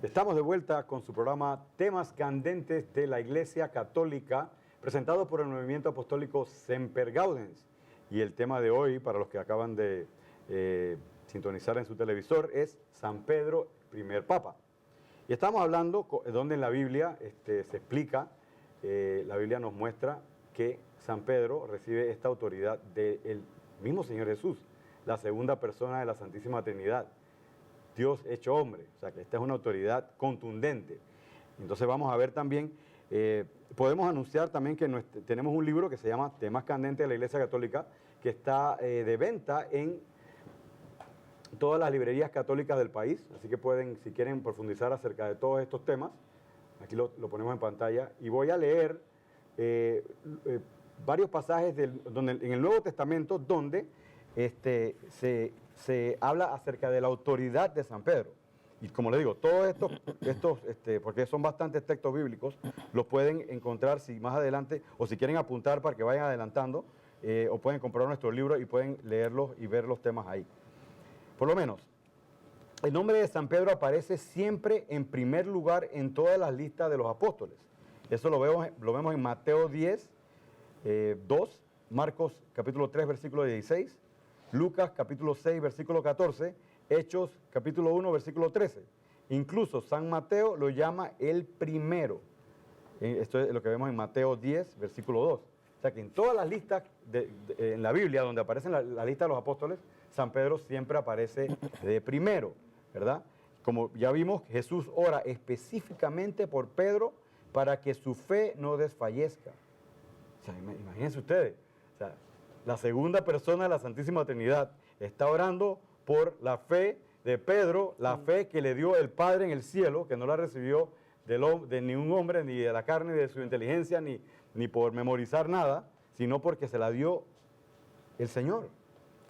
Estamos de vuelta con su programa Temas Candentes de la Iglesia Católica, presentado por el Movimiento Apostólico Semper Gaudens. Y el tema de hoy, para los que acaban de sintonizar en su televisor, es San Pedro, primer Papa. Y estamos hablando donde en la Biblia se explica, la Biblia nos muestra que San Pedro recibe esta autoridad del mismo Señor Jesús, la segunda persona de la Santísima Trinidad, Dios hecho hombre. O sea que esta es una autoridad contundente. Entonces vamos a ver también, podemos anunciar también que tenemos un libro que se llama Temas Candentes de la Iglesia Católica, que está de venta en todas las librerías católicas del país, así que pueden, si quieren profundizar acerca de todos estos temas, aquí lo ponemos en pantalla, y voy a leer varios pasajes en el Nuevo Testamento donde se habla acerca de la autoridad de San Pedro. Y como le digo, todos estos porque son bastantes textos bíblicos, los pueden encontrar si más adelante, o si quieren apuntar para que vayan adelantando, o pueden comprar nuestro libro y pueden leerlos y ver los temas ahí. Por lo menos, el nombre de San Pedro aparece siempre en primer lugar en todas las listas de los apóstoles. Eso lo vemos en Mateo 10, 2, Marcos capítulo 3, versículo 16, Lucas capítulo 6, versículo 14, Hechos capítulo 1, versículo 13. Incluso San Mateo lo llama el primero. Esto es lo que vemos en Mateo 10, versículo 2. O sea que en todas las listas en la Biblia, donde aparecen la lista de los apóstoles, San Pedro siempre aparece de primero, ¿verdad? Como ya vimos, Jesús ora específicamente por Pedro para que su fe no desfallezca. O sea, imagínense ustedes, o sea, la segunda persona de la Santísima Trinidad está orando por la fe de Pedro, la fe que le dio el Padre en el cielo, que no la recibió de ningún hombre, ni de la carne, ni de su inteligencia, ni por memorizar nada, sino porque se la dio el Señor.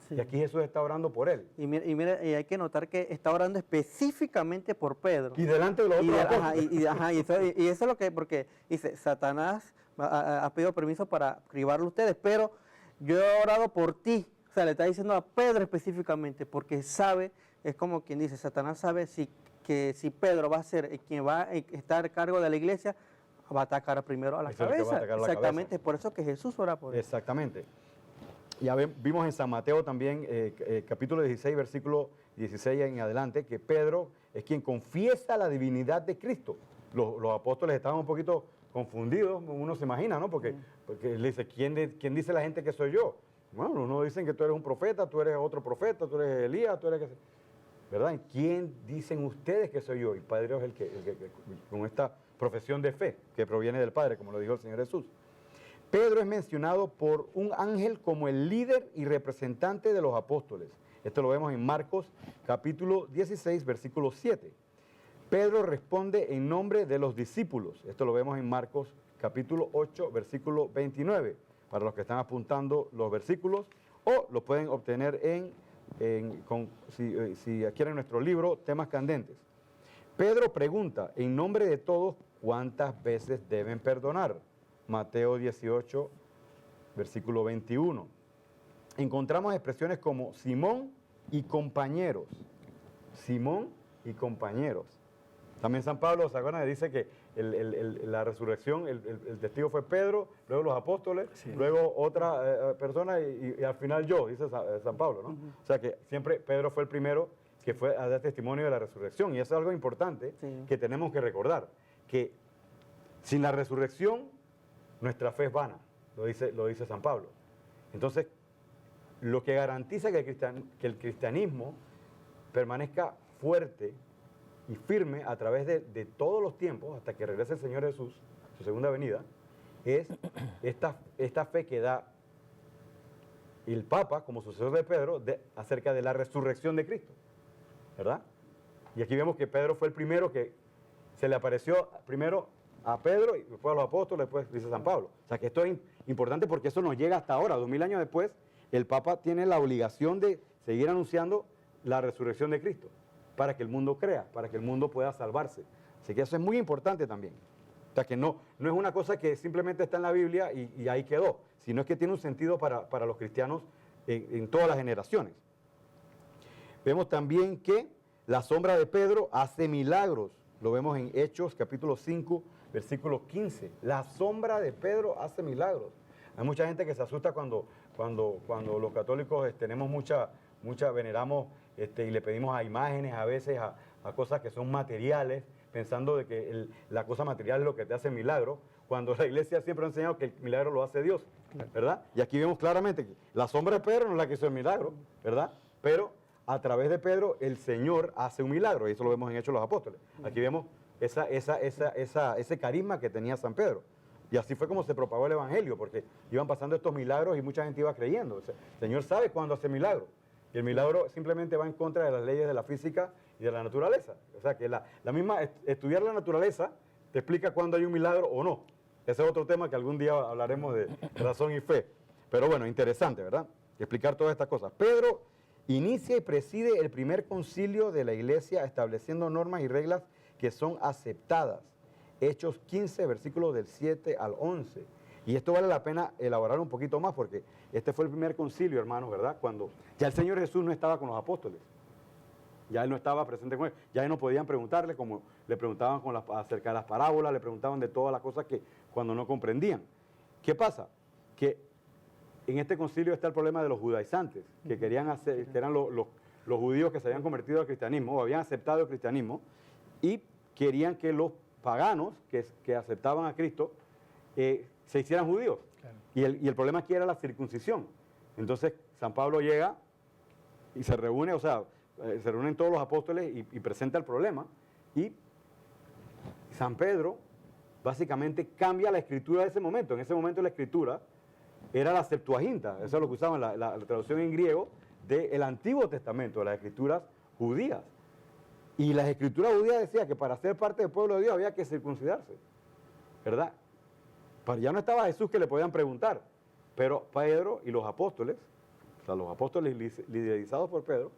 Sí. Y aquí Jesús está orando por él. Y mira, y hay que notar que está orando específicamente por Pedro. Y delante de los otros apóstoles. Y eso es lo que, porque dice, Satanás ha pedido permiso para cribarlo a ustedes, pero yo he orado por ti. O sea, le está diciendo a Pedro específicamente, porque sabe, es como quien dice, Satanás sabe que si Pedro va a ser quien va a estar a cargo de la iglesia, va a atacar primero a la cabeza. Exactamente, es por eso que Jesús ora por él. Exactamente. Ya vimos en San Mateo también, capítulo 16, versículo 16 en adelante, que Pedro es quien confiesa la divinidad de Cristo. Los apóstoles estaban un poquito confundidos, uno se imagina, ¿no? Porque le dice, ¿quién dice la gente que soy yo? Bueno, uno dicen que tú eres un profeta, tú eres otro profeta, tú eres Elías, tú eres... ¿Verdad? ¿Quién dicen ustedes que soy yo? Y Pedro es el que con esta profesión de fe que proviene del Padre, como lo dijo el Señor Jesús. Pedro es mencionado por un ángel como el líder y representante de los apóstoles. Esto lo vemos en Marcos capítulo 16, versículo 7. Pedro responde en nombre de los discípulos. Esto lo vemos en Marcos capítulo 8, versículo 29. Para los que están apuntando los versículos, o lo pueden obtener si adquieren nuestro libro, Temas Candentes. Pedro pregunta en nombre de todos cuántas veces deben perdonar. Mateo 18, versículo 21. Encontramos expresiones como Simón y compañeros. Simón y compañeros. También San Pablo, ¿se acuerdan? Dice que la resurrección, el testigo fue Pedro, luego los apóstoles, sí, luego otra persona y al final yo, dice San Pablo, ¿no? O sea que siempre Pedro fue el primero que fue a dar testimonio de la resurrección. Y eso es algo importante, sí, que tenemos que recordar, que sin la resurrección nuestra fe es vana, lo dice San Pablo. Entonces, lo que garantiza que el cristianismo permanezca fuerte y firme a través de todos los tiempos, hasta que regrese el Señor Jesús, su segunda venida, es esta fe que da el Papa, como sucesor de Pedro, acerca de la resurrección de Cristo, ¿verdad? Y aquí vemos que Pedro fue el primero que se le apareció primero a Pedro y después a los apóstoles, después dice San Pablo. O sea que esto es importante porque eso nos llega hasta ahora, 2000 años después, el Papa tiene la obligación de seguir anunciando la resurrección de Cristo, para que el mundo crea, para que el mundo pueda salvarse. Así que eso es muy importante también. O sea, que no es una cosa que simplemente está en la Biblia y ahí quedó, sino es que tiene un sentido para los cristianos en todas las generaciones. Vemos también que la sombra de Pedro hace milagros. lo vemos en Hechos capítulo 5, versículo 15. La sombra de Pedro hace milagros. Hay mucha gente que se asusta cuando los católicos tenemos veneramos y le pedimos a imágenes, a veces a cosas que son materiales, pensando de que la cosa material es lo que te hace milagro, cuando la iglesia siempre ha enseñado que el milagro lo hace Dios, ¿verdad? Y aquí vemos claramente que la sombra de Pedro no es la que hizo el milagro, ¿verdad? Pero a través de Pedro el Señor hace un milagro, y eso lo vemos en Hechos de los Apóstoles. Aquí vemos ese carisma que tenía San Pedro. Y así fue como se propagó el Evangelio, porque iban pasando estos milagros y mucha gente iba creyendo. O sea, el Señor sabe cuándo hace milagro. Y el milagro simplemente va en contra de las leyes de la física y de la naturaleza. O sea, que la misma estudiar la naturaleza te explica cuándo hay un milagro o no. Ese es otro tema que algún día hablaremos de razón y fe. Pero bueno, interesante, ¿verdad? Explicar todas estas cosas. Pedro inicia y preside el primer concilio de la iglesia estableciendo normas y reglas que son aceptadas. Hechos 15, versículos del 7 al 11. Y esto vale la pena elaborar un poquito más porque este fue el primer concilio, hermanos, ¿verdad? Cuando ya el Señor Jesús no estaba con los apóstoles. Ya Él no estaba presente con ellos. Ya no podían preguntarle como le preguntaban acerca de las parábolas, le preguntaban de todas las cosas que cuando no comprendían. ¿Qué pasa? Que en este concilio está el problema de los judaizantes, que querían hacer, que eran los judíos que se habían convertido al cristianismo o habían aceptado el cristianismo y querían que los paganos que aceptaban a Cristo se hicieran judíos. Claro. Y el problema aquí era la circuncisión. Entonces San Pablo llega y se reúne, o sea, se reúnen todos los apóstoles y presenta el problema. Y San Pedro básicamente cambia la escritura de ese momento. En ese momento la escritura era la Septuaginta, eso es lo que usaban la traducción en griego del Antiguo Testamento, de las escrituras judías. Y las escrituras judías decían que para ser parte del pueblo de Dios había que circuncidarse, ¿verdad? Pero ya no estaba Jesús que le podían preguntar, pero Pedro y los apóstoles, o sea, los apóstoles liderizados por Pedro,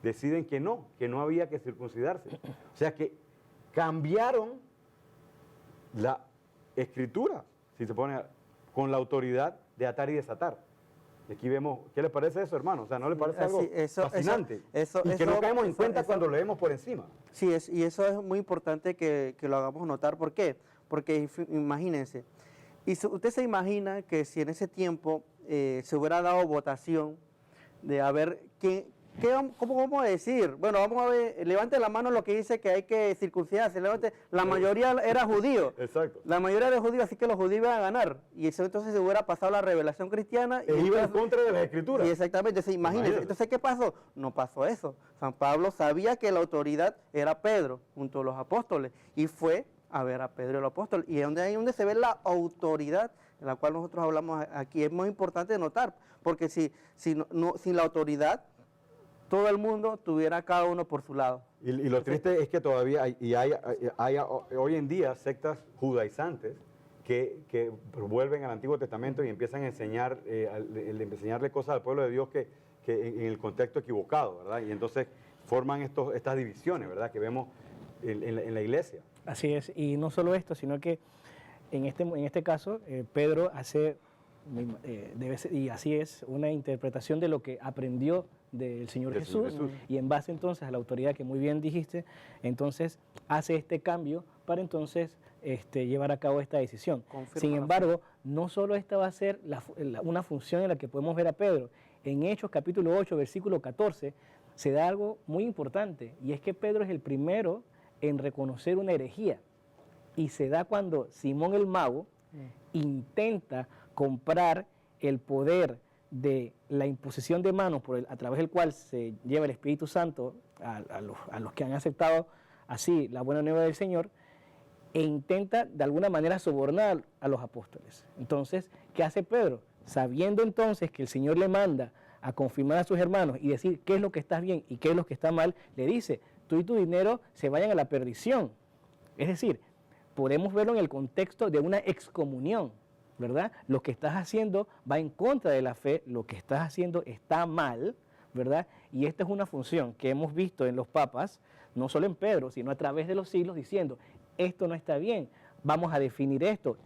deciden que no había que circuncidarse. O sea que cambiaron la escritura, si se pone con la autoridad de atar y desatar. Y aquí vemos, ¿qué les parece eso, hermano? O sea, ¿no les parece algo fascinante? Y que no caemos en cuenta cuando lo leemos por encima. Sí, y eso es muy importante que lo hagamos notar. ¿Por qué? Porque imagínense, usted se imagina que si en ese tiempo se hubiera dado votación de a ver ¿cómo vamos a decir? Bueno, vamos a ver, levante la mano lo que dice que hay que circuncidarse. La mayoría era judío. Exacto. La mayoría era judío, así que los judíos iban a ganar. Y eso entonces se hubiera pasado la revelación cristiana. E iba en contra de las escrituras. Y exactamente, imagínense. Entonces, ¿qué pasó? No pasó eso. San Pablo sabía que la autoridad era Pedro, junto a los apóstoles. Y fue a ver a Pedro y los apóstoles. Y ahí donde se ve la autoridad en la cual nosotros hablamos aquí. Es muy importante notar, porque sin la autoridad, todo el mundo tuviera cada uno por su lado. Y lo triste es que todavía hay hoy en día sectas judaizantes que vuelven al Antiguo Testamento y empiezan a enseñarle cosas al pueblo de Dios que en el contexto equivocado, ¿verdad? Y entonces forman estas divisiones, ¿verdad? Que vemos en la iglesia. Así es, y no solo esto, sino que en este caso Pedro hace, y así es, una interpretación de lo que aprendió del Señor Jesús, y en base entonces a la autoridad que muy bien dijiste, entonces hace este cambio para entonces llevar a cabo esta decisión. Sin embargo, no solo esta va a ser una función en la que podemos ver a Pedro. En Hechos capítulo 8, versículo 14, se da algo muy importante, y es que Pedro es el primero en reconocer una herejía, y se da cuando Simón el mago intenta comprar el poder de la imposición de manos a través del cual se lleva el Espíritu Santo a los que han aceptado así la buena nueva del Señor, e intenta de alguna manera sobornar a los apóstoles. Entonces, ¿qué hace Pedro? Sabiendo entonces que el Señor le manda a confirmar a sus hermanos y decir qué es lo que está bien y qué es lo que está mal, le dice, tú y tu dinero se vayan a la perdición. Es decir, podemos verlo en el contexto de una excomunión, ¿verdad? Lo que estás haciendo va en contra de la fe, lo que estás haciendo está mal, ¿verdad? Y esta es una función que hemos visto en los papas, no solo en Pedro, sino a través de los siglos, diciendo, esto no está bien, vamos a definir esto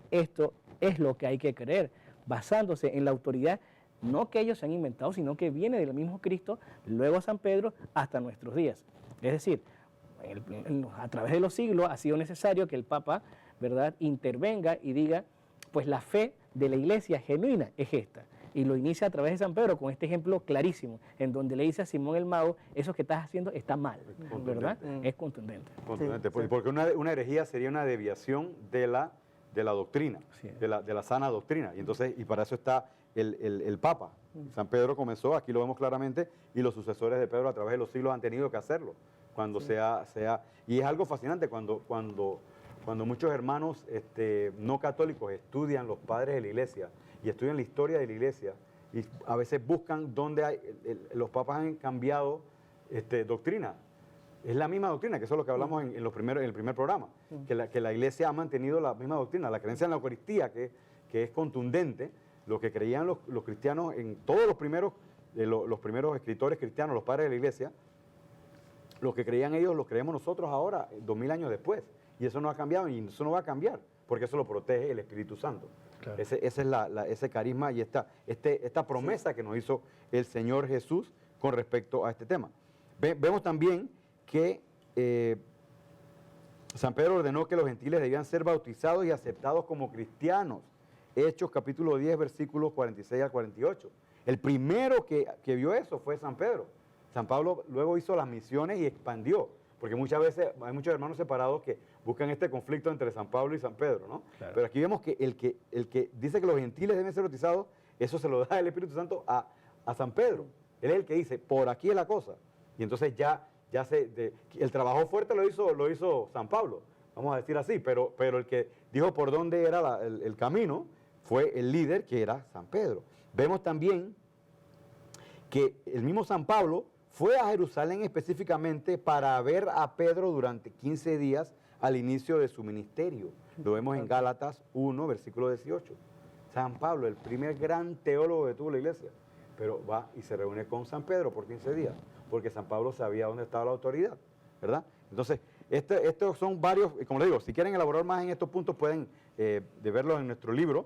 es lo que hay que creer, basándose en la autoridad, no que ellos se han inventado, sino que viene del mismo Cristo, luego San Pedro, hasta nuestros días. Es decir, a través de los siglos ha sido necesario que el Papa, ¿verdad?, intervenga y diga, pues la fe de la iglesia genuina es esta. Y lo inicia a través de San Pedro con este ejemplo clarísimo, en donde le dice a Simón el Mago, eso que estás haciendo está mal, ¿verdad? Es contundente. Contundente, Sí, sí. porque una herejía sería una desviación de la doctrina, Así es. de la sana doctrina. Y entonces, y para eso está el Papa. San Pedro comenzó, aquí lo vemos claramente, y los sucesores de Pedro a través de los siglos han tenido que hacerlo. Cuando y es algo fascinante cuando muchos hermanos no católicos estudian los padres de la iglesia y estudian la historia de la iglesia y a veces buscan dónde los papas han cambiado doctrina. Es la misma doctrina, que eso es lo que hablamos en el primer programa, que la iglesia ha mantenido la misma doctrina, la creencia en la Eucaristía, que es contundente, lo que creían los cristianos en todos los primeros escritores cristianos, los padres de la iglesia, lo que creían ellos lo creemos nosotros ahora, 2000 años después. Y eso no ha cambiado y eso no va a cambiar, porque eso lo protege el Espíritu Santo. Claro. Ese es ese carisma y esta promesa que nos hizo el Señor Jesús con respecto a este tema. Vemos también que San Pedro ordenó que los gentiles debían ser bautizados y aceptados como cristianos. Hechos capítulo 10, versículos 46 al 48. El primero que vio eso fue San Pedro. San Pablo luego hizo las misiones y expandió, porque muchas veces hay muchos hermanos separados que buscan este conflicto entre San Pablo y San Pedro, ¿no? Claro. Pero aquí vemos que el que dice que los gentiles deben ser bautizados, eso se lo da el Espíritu Santo a San Pedro. Él es el que dice, por aquí es la cosa. Y entonces el trabajo fuerte lo hizo San Pablo, vamos a decir así, pero el que dijo por dónde era el camino fue el líder, que era San Pedro. Vemos también que el mismo San Pablo fue a Jerusalén específicamente para ver a Pedro durante 15 días al inicio de su ministerio. Lo vemos en Gálatas 1, versículo 18. San Pablo, el primer gran teólogo que tuvo la iglesia, pero va y se reúne con San Pedro por 15 días, porque San Pablo sabía dónde estaba la autoridad, ¿verdad? Entonces, estos son varios, como le digo, si quieren elaborar más en estos puntos pueden verlos en nuestro libro.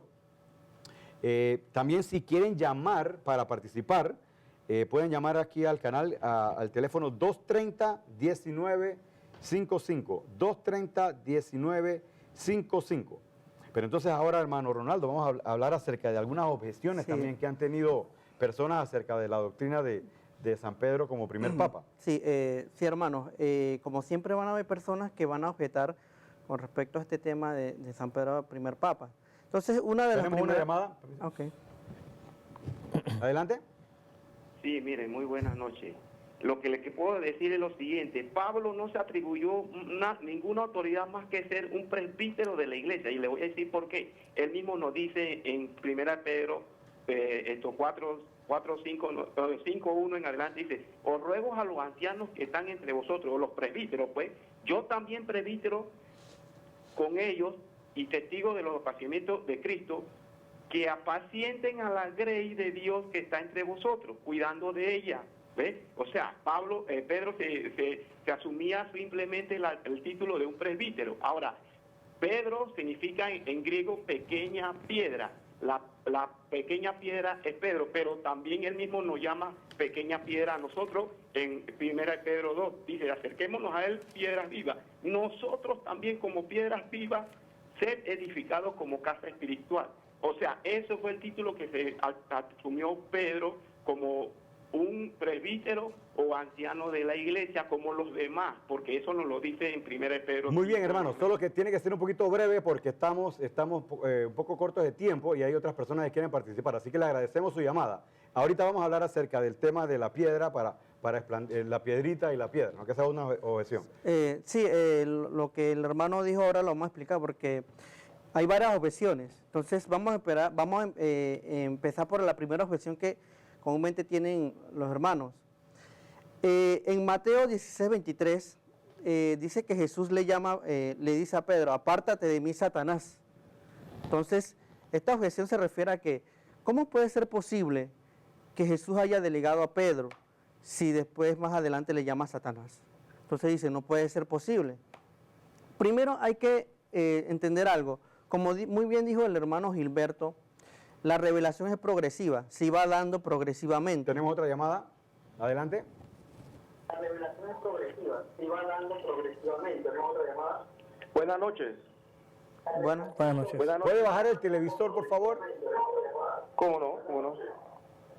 También si quieren llamar para participar, pueden llamar aquí al canal al teléfono 230-1955, 230-1955. Pero entonces ahora, hermano Ronaldo, vamos a hablar acerca de algunas objeciones también que han tenido personas acerca de la doctrina de San Pedro como primer papa. Sí, sí, hermanos, como siempre van a haber personas que van a objetar con respecto a este tema de San Pedro primer papa. Entonces, una de las ¿Tenemos una primeras... llamada? Ok. Adelante. Sí, mire, muy buenas noches. Lo que le puedo decir es lo siguiente: Pablo no se atribuyó ninguna autoridad más que ser un presbítero de la iglesia, y le voy a decir por qué. Él mismo nos dice en 1 Pedro 5:1 en adelante, dice: os ruego a los ancianos que están entre vosotros, o los presbíteros, pues, yo también presbítero con ellos y testigo de los apaciamientos de Cristo, que apacienten a la grey de Dios que está entre vosotros, cuidando de ella. ¿Ves? O sea, Pedro se asumía simplemente el título de un presbítero. Ahora, Pedro significa en griego pequeña piedra. La pequeña piedra es Pedro, pero también él mismo nos llama pequeña piedra a nosotros. En 1 Pedro 2 dice: acerquémonos a él, piedras vivas. Nosotros también, como piedras vivas, ser edificados como casa espiritual. O sea, eso fue el título que se asumió Pedro como un presbítero o anciano de la iglesia, como los demás, porque eso nos lo dice en 1 Pedro. Muy bien, hermanos, solo que tiene que ser un poquito breve porque estamos un poco cortos de tiempo y hay otras personas que quieren participar, así que le agradecemos su llamada. Ahorita vamos a hablar acerca del tema de la piedra para la piedrita y la piedra, ¿no? Que esa es una objeción. Sí, lo que el hermano dijo ahora lo vamos a explicar porque hay varias objeciones. Entonces vamos a empezar por la primera objeción que comúnmente tienen los hermanos. En Mateo 16:23 dice que Jesús le dice a Pedro: apártate de mí, Satanás. Entonces, esta objeción se refiere a que, ¿cómo puede ser posible que Jesús haya delegado a Pedro si después más adelante le llama a Satanás? Entonces dice, no puede ser posible. Primero hay que entender algo. Como muy bien dijo el hermano Gilberto, la revelación es progresiva, se va dando progresivamente. ¿Tenemos otra llamada? Adelante. La revelación es progresiva, se va dando progresivamente. ¿Tenemos otra llamada? Buenas noches. Bueno, Buenas noches. Buenas noches. ¿Puede bajar el televisor, por favor? ¿Cómo no? ¿Cómo no?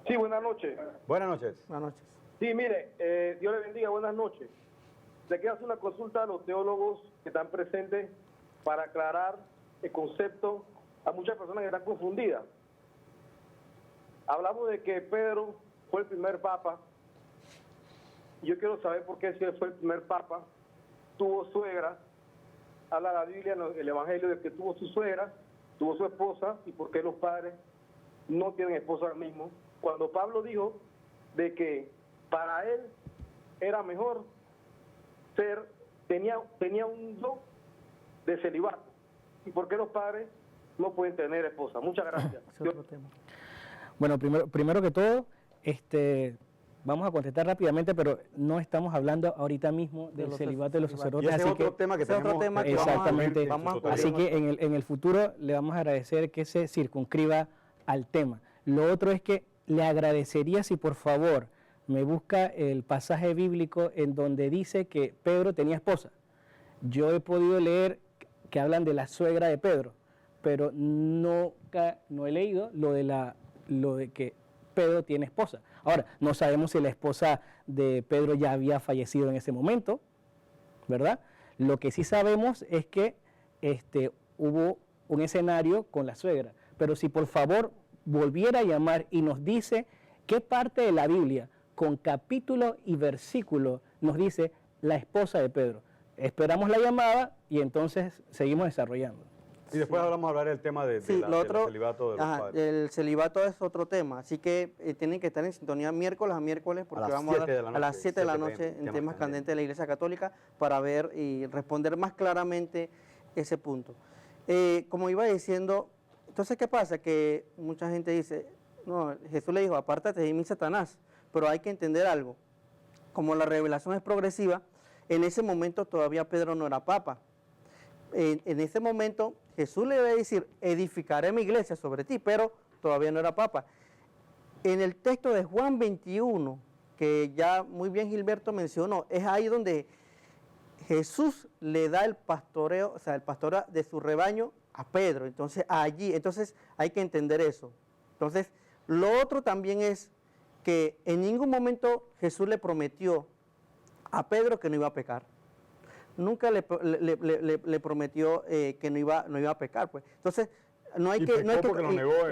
Sí, buenas noches. Buenas noches. buenas noches. Sí, mire, Dios le bendiga, buenas noches. Le quiero hacer una consulta a los teólogos que están presentes para aclarar el concepto a muchas personas que están confundidas. Hablamos de que Pedro fue el primer papa. Yo quiero saber por qué si él fue el primer papa, tuvo suegra. Habla la Biblia, el Evangelio, de que tuvo su suegra, tuvo su esposa, y por qué los padres no tienen esposa ahora mismo. Cuando Pablo dijo de que para él era mejor tenía un don de celibato, y por qué los padres no pueden tener esposa. Muchas gracias. Ese es otro tema. Bueno, primero que todo, vamos a contestar rápidamente, pero no estamos hablando ahorita mismo del los celibato de los celibatos. Y sacerdotes. ese es así otro que, tema que ese es otro tenemos. tema que exactamente. vamos a cubrir. Así que en el futuro le vamos a agradecer que se circunscriba al tema. Lo otro es que le agradecería si por favor me busca el pasaje bíblico en donde dice que Pedro tenía esposa. Yo he podido leer que hablan de la suegra de Pedro, pero no he leído lo de que Pedro tiene esposa. Ahora, no sabemos si la esposa de Pedro ya había fallecido en ese momento, ¿verdad? Lo que sí sabemos es que hubo un escenario con la suegra. Pero si por favor volviera a llamar y nos dice qué parte de la Biblia, con capítulo y versículo, nos dice la esposa de Pedro. Esperamos la llamada y entonces seguimos desarrollando. Y después vamos a hablar del tema del celibato de los padres. El celibato es otro tema, así que tienen que estar en sintonía miércoles a miércoles, porque las vamos a 7 de la a las noche, 7 de la 7 noche p.m., en temas temas candentes de la Iglesia Católica para ver y responder más claramente ese punto. Como iba diciendo, entonces, ¿qué pasa? Que mucha gente dice, no, Jesús le dijo, apártate de mí, Satanás, pero hay que entender algo. Como la revelación es progresiva, en ese momento todavía Pedro no era papa. En ese momento Jesús le debe decir, edificaré mi iglesia sobre ti, pero todavía no era papa. En el texto de Juan 21, que ya muy bien Gilberto mencionó, es ahí donde Jesús le da el pastoreo, o sea, el pastoreo de su rebaño a Pedro. Entonces hay que entender eso. Entonces, lo otro también es que en ningún momento Jesús le prometió a Pedro que no iba a pecar. Nunca le prometió que no iba a pecar, pues. Entonces, no hay que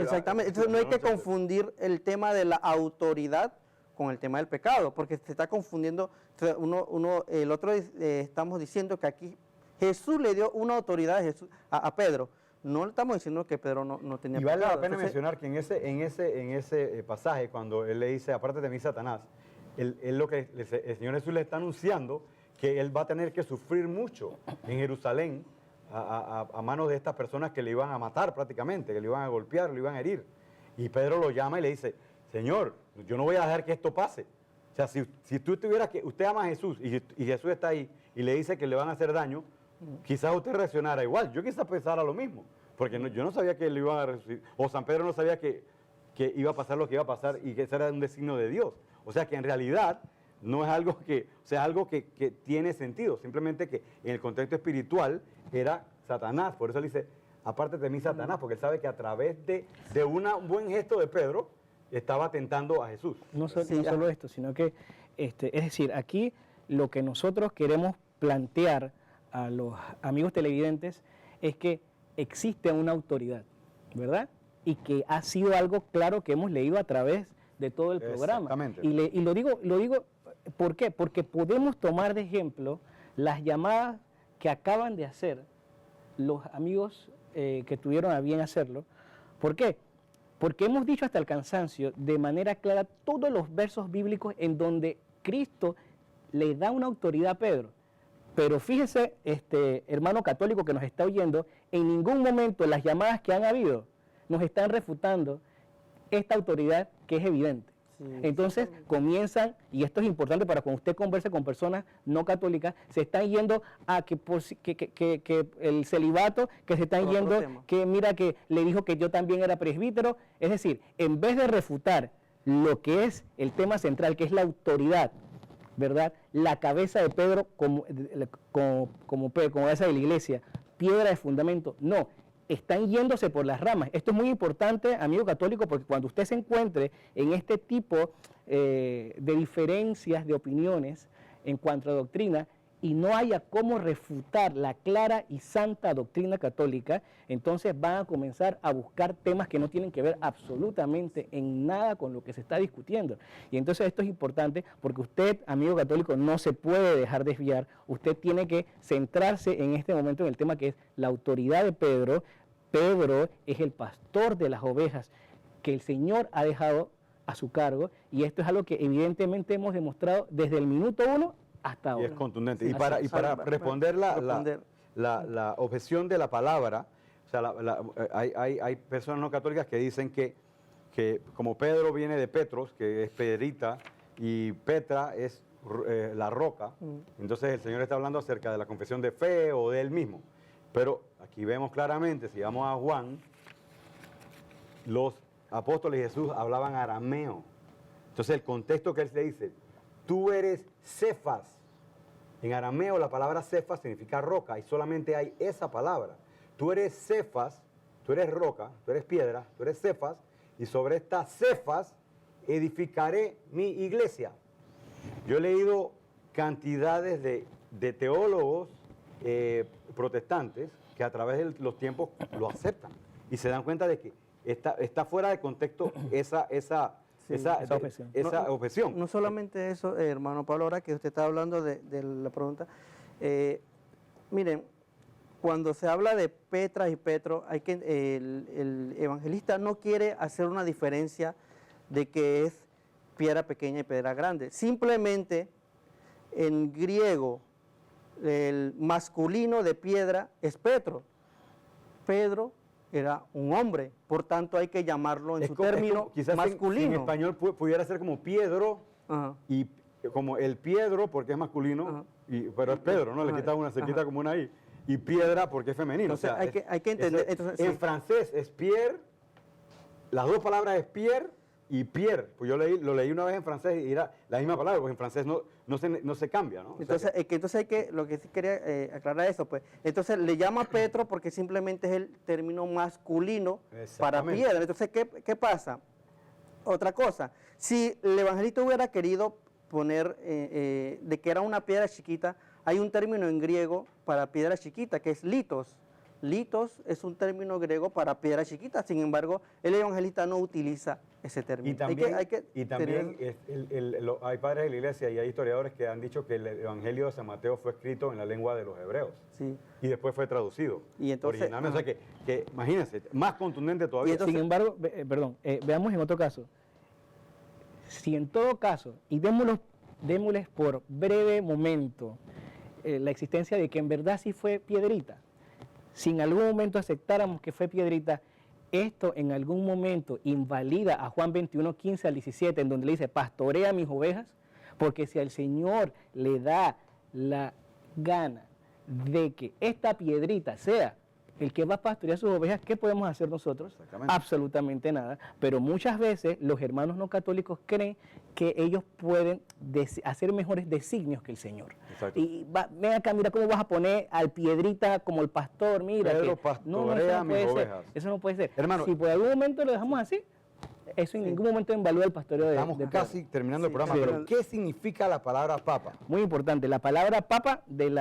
exactamente. Entonces, no hay que confundir el tema de la autoridad con el tema del pecado, porque se está confundiendo. El otro estamos diciendo que aquí Jesús le dio una autoridad a Pedro. No estamos diciendo que Pedro no tenía Y vale pecado. la pena Entonces, mencionar que en ese pasaje, cuando él le dice, apártate de mí, Satanás, el Señor Jesús le está anunciando que él va a tener que sufrir mucho en Jerusalén a manos de estas personas que le iban a matar prácticamente, que le iban a golpear, le iban a herir. Y Pedro lo llama y le dice, Señor, yo no voy a dejar que esto pase. O sea, si tú usted ama a Jesús y Jesús está ahí y le dice que le van a hacer daño, quizás usted reaccionara igual. Yo quizás pensara lo mismo, porque yo no sabía que le iban a resucitar, o San Pedro no sabía que iba a pasar lo que iba a pasar y que ese era un designio de Dios. O sea que en realidad no es algo algo que tiene sentido, simplemente que en el contexto espiritual era Satanás. Por eso él dice, apártate de mí, Satanás, porque él sabe que a través de un buen gesto de Pedro estaba tentando a Jesús. No solo esto, sino que, es decir, aquí lo que nosotros queremos plantear a los amigos televidentes es que existe una autoridad, ¿verdad? Y que ha sido algo claro que hemos leído a través de todo el programa. Exactamente. Y lo digo, ¿por qué? Porque podemos tomar de ejemplo las llamadas que acaban de hacer los amigos que tuvieron a bien hacerlo. ¿Por qué? Porque hemos dicho hasta el cansancio de manera clara todos los versos bíblicos en donde Cristo le da una autoridad a Pedro. Pero fíjese, hermano católico que nos está oyendo, en ningún momento las llamadas que han habido nos están refutando esta autoridad que es evidente. Sí, entonces comienzan, y esto es importante para cuando usted converse con personas no católicas, se están yendo a que el celibato, que se están yendo, que mira que le dijo que yo también era presbítero. Es decir, en vez de refutar lo que es el tema central, que es la autoridad ¿verdad? La cabeza de Pedro como cabeza de la iglesia, piedra de fundamento. No, están yéndose por las ramas. Esto es muy importante, amigo católico, porque cuando usted se encuentre en este tipo de diferencias de opiniones en cuanto a doctrina, y no haya cómo refutar la clara y santa doctrina católica, entonces van a comenzar a buscar temas que no tienen que ver absolutamente en nada con lo que se está discutiendo. Y entonces esto es importante porque usted, amigo católico, no se puede dejar desviar. Usted tiene que centrarse en este momento en el tema que es la autoridad de Pedro. Pedro es el pastor de las ovejas que el Señor ha dejado a su cargo, y esto es algo que evidentemente hemos demostrado desde el minuto 1 hasta ahora. Y es contundente. Sí, Y para responder responder. la objeción de la palabra, o sea, hay personas no católicas que dicen que como Pedro viene de Petros, que es Pedrita, y Petra es la roca, entonces el Señor está hablando acerca de la confesión de fe o de él mismo. Pero aquí vemos claramente, si vamos a Juan, los apóstoles de Jesús hablaban arameo. Entonces el contexto que él le dice, tú eres Cefas. En arameo la palabra Cefas significa roca y solamente hay esa palabra. Tú eres Cefas, tú eres roca, tú eres piedra, tú eres Cefas, y sobre estas Cefas edificaré mi iglesia. Yo he leído cantidades de teólogos protestantes que a través de los tiempos lo aceptan y se dan cuenta de que está fuera de contexto esa objeción. No solamente eso, hermano Pablo, ahora que usted está hablando de la pregunta, miren, cuando se habla de Petra y Petro, el evangelista no quiere hacer una diferencia de que es piedra pequeña y piedra grande. Simplemente en griego el masculino de piedra es Petro. Pedro era un hombre, por tanto hay que llamarlo en su término quizás masculino. en español pudiera ser como Piedro, Ajá. y como el Piedro porque es masculino, pero es Pedro, ¿no? Le quita una, se quita como una I. Y piedra porque es femenino. Entonces, o sea, hay que entender. Entonces, en francés es Pierre, las dos palabras es Pierre y Pierre. Pues yo lo leí una vez en francés y era la misma palabra, porque en francés no se cambia, ¿no? Entonces, lo que sí quería aclarar eso, pues, entonces le llama Petro porque simplemente es el término masculino para piedra. Entonces, ¿qué pasa? Otra cosa, si el evangelista hubiera querido poner de que era una piedra chiquita, hay un término en griego para piedra chiquita que es litos. Litos es un término griego para piedra chiquita, sin embargo, el evangelista no utiliza ese término. Y también, hay padres de la iglesia y hay historiadores que han dicho que el Evangelio de San Mateo fue escrito en la lengua de los hebreos. Sí. Y después fue traducido. Y entonces, originalmente, o sea que imagínense, más contundente todavía. Sin embargo, veamos en otro caso. Si en todo caso, y démosles por breve momento la existencia de que en verdad sí fue piedrita, si en algún momento aceptáramos que fue piedrita, esto en algún momento invalida a Juan 21, 15 al 17, en donde le dice, pastorea mis ovejas, porque si al Señor le da la gana de que esta piedrita sea el que va a pastorear sus ovejas, ¿qué podemos hacer nosotros? Absolutamente nada. Pero muchas veces los hermanos no católicos creen que ellos pueden hacer mejores designios que el Señor. Exacto. Y ven acá, mira cómo vas a poner al piedrita como el pastor, mira. Pedro que, pastorea mis ovejas. Eso no puede ser. Hermano, si por algún momento lo dejamos así, eso en ningún momento invalida el pastoreo de Estamos Pedro. casi terminando el programa, pero ¿qué significa la palabra papa? Muy importante, la palabra papa, del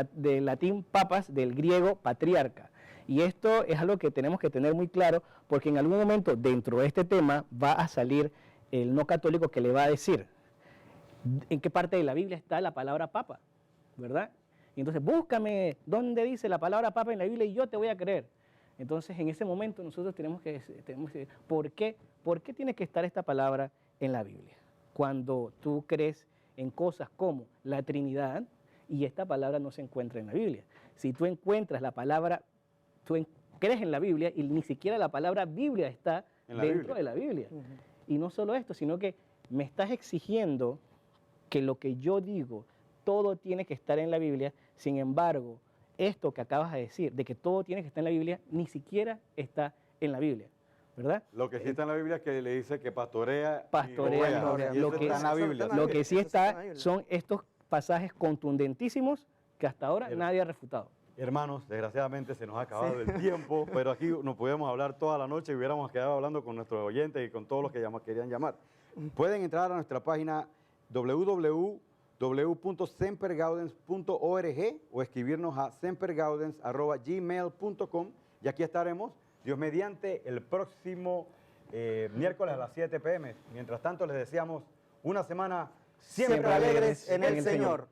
latín papas, del griego patriarca. Y esto es algo que tenemos que tener muy claro, porque en algún momento dentro de este tema va a salir el no católico que le va a decir en qué parte de la Biblia está la palabra papa, ¿verdad? Y entonces búscame dónde dice la palabra papa en la Biblia y yo te voy a creer. Entonces en ese momento nosotros tenemos que decir, ¿por qué tiene que estar esta palabra en la Biblia? Cuando tú crees en cosas como la Trinidad y esta palabra no se encuentra en la Biblia. Si tú encuentras la palabra, tú crees en la Biblia y ni siquiera la palabra Biblia está dentro de la Biblia. Y no solo esto, sino que me estás exigiendo que lo que yo digo, todo tiene que estar en la Biblia. Sin embargo, esto que acabas de decir, de que todo tiene que estar en la Biblia, ni siquiera está en la Biblia, ¿verdad? Lo que sí está en la Biblia es que le dice que pastorea ovejas. Lo que está en la Biblia. Lo que sí está son estos pasajes contundentísimos que hasta ahora nadie ha refutado. Hermanos, desgraciadamente se nos ha acabado el tiempo, pero aquí nos podemos hablar toda la noche y hubiéramos quedado hablando con nuestros oyentes y con todos los que querían llamar. Pueden entrar a nuestra página www.sempergaudens.org o escribirnos a sempergaudens@gmail.com y aquí estaremos, Dios mediante, el próximo miércoles a las 7 p.m. Mientras tanto, les deseamos una semana siempre Siempre alegres en el Señor.